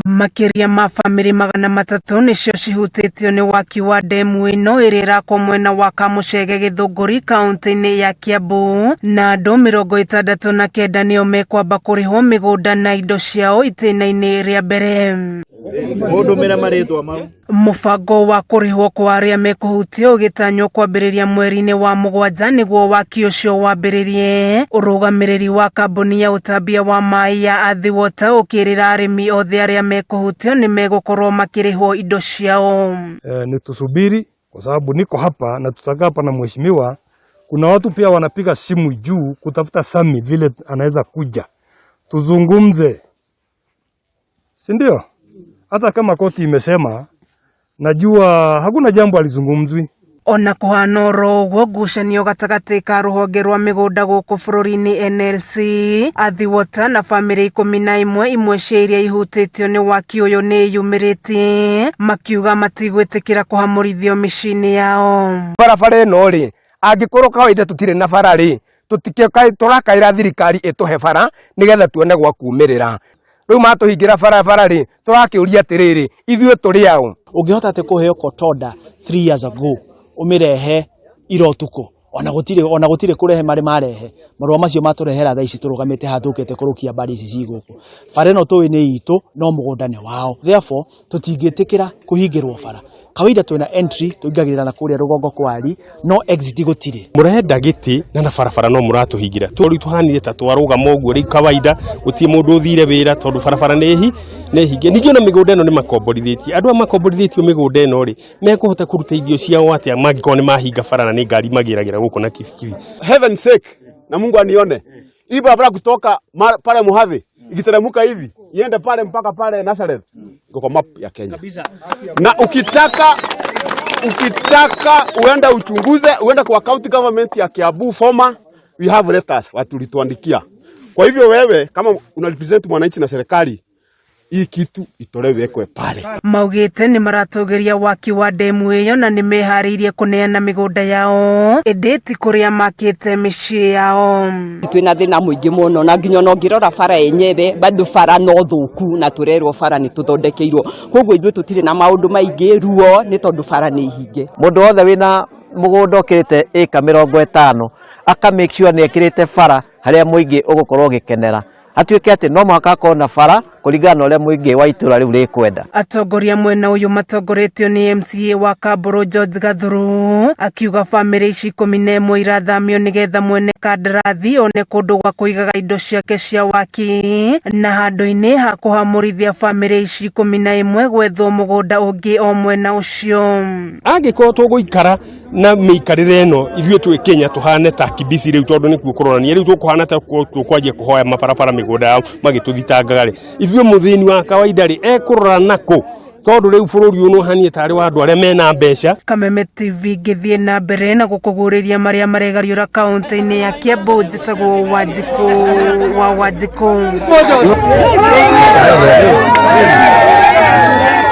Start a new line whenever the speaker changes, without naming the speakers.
Makiria ma family 300 nicio cihutitio ni waki wa demu ino irira kwa mwena wa Kamuchege Githunguri kaunti-ini ya Kiambu na andu 69 nio mekwamba kurihwo migunda na indo ciao itena-ini ria mbere. Mubango wa kurihwo kwa aria mekuhutio ugitanywo kwambiriria mweri-ini wa 7 niguo waki ucio wambiririe. Urugamiriri wa kambuni ya utambia wa mai ya Athi Water ukirira arimi othe aria mekuhutio ni megukorwo makirihwo indo ciao.
Nitusubiri kwa sababu niko hapa na tutakaa hapa na mheshimiwa. Kuna watu pia wanapiga simu juu kutafuta Sami vile anaweza kuja tuzungumze, si ndio? Hata kama koti imesema, najua hakuna jambo alizungumzwi.
Ona kuhana oro ngucanio gatagati ka ruhonge rwa migunda guku bururi-ini NLC, Athi Water na family 11 imwe cia iria ihutitio ni waki uyu ni yumiritie makiuga matigwitikira kuhamurithio micini yao.
Barabara ino ri angikorwo kawaida tutire na bara ri turakaira thirikari ituhe bara nigetha tuone gwa kumirira. Riu matuhingira bara ri turakiuria atiriri ithuĩ turi ao.
Ungihota ate kuheo kotoda 3 years ago umirehe irotuko ona gutire kurehe mari marehe marua macio maturehera thaa ici turugamite hatukete kurukia bari ici ciguku bara ino tuwi ni itu no mugunda ni wao, therefore tutingitikira kuhingirwo bara. Kawaida twina entry tuingagirira na kuria rugongo kwari no exit gutire.
Murehe dagiti na barabara no muratuhingira turi tuhanire ta twaruga moguo ri kawaida utie mundu uthire wira tondu barabara nehi nehinge ningio na migunda ino ni makomborithiti andu makomborithitio migunda ino ri mekuhota kuruta idio ciao atia mangikoni mahinga bara na ni ngari magiragira guku na kibikibi.
Heaven sake na Mungu anione hii barabara kutoka pale Muhathi ikiteremka hivi iende pale mpaka pale Nazareth kwa map ya Kenya kabisa. Na ukitaka uenda uchunguze, uenda kwa county government ya Kiambu former, we have letters watu lituandikia. Kwa hivyo wewe kama una represent mwananchi na serikali, hii kitu itolewe ekwe pale.
Maugite ni maratogeria waki wa demu iyo na nimeharirie kuneana migunda yao edeti kuria makite micii yao.
Twina thina muingi muno na nginya no ngirora bara yenyewe bado bara no thuku na turerwo bara ni tuthondekeirwo koguo ithuĩ tutire na maundu maingi ruo ni tondu bara ni hinge.
Mundu wothe wina mugunda ukirite eka 50 aka make sure ni ekirite bara haria muingi ugukorwo gikenera atuike ati no mwaka kona bara kuringana uria muingi wa itura riu rikwenda.
Atongoria mwena uyu matongoretio ni MCA wa Kamburu George Gathuru akiuga family 11 irathamio nigetha mwene kandarathi one kundu gwa kuigaga indo ciake cia waki na handu-ini ha kuhamurithia family 11 gwethwo mugunda ungi o mwena ucio.
Angikorwo tuguikara na miikarire ino ithuĩ twi Kenya tuhane ta Kibisi riu tondu ni kuokororania riu tukuhana ta tukwanjia kuhoya mabarabara migunda yao magituthitangaga ri ithuĩ muthini wa kawaida ri ekurora nako tondu riu bururi uno hanie tari wa andu aria mena mbeca.
Kameme TV ngithie na mbere na gukuguriria maria maregariura kaunti-ini ya Kiambu njitagwo Wanjiku wa Wanjiku.